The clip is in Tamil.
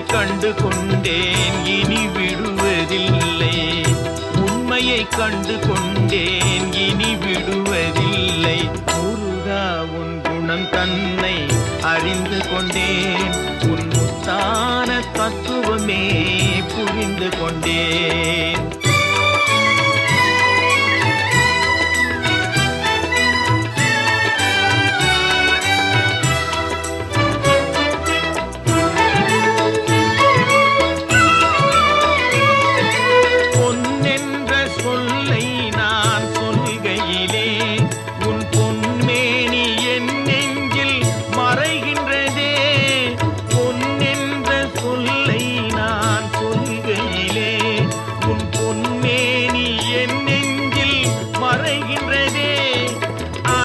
கண்டு கொண்டேன் இனி விடுவதில்லை. உண்மையை கண்டு கொண்டேன் இனி விடுவதில்லை. முருகா உன் குணம் தன்னை அறிந்து கொண்டேன். உன் முத்தான தத்துவமே புரிந்து கொண்டேன்.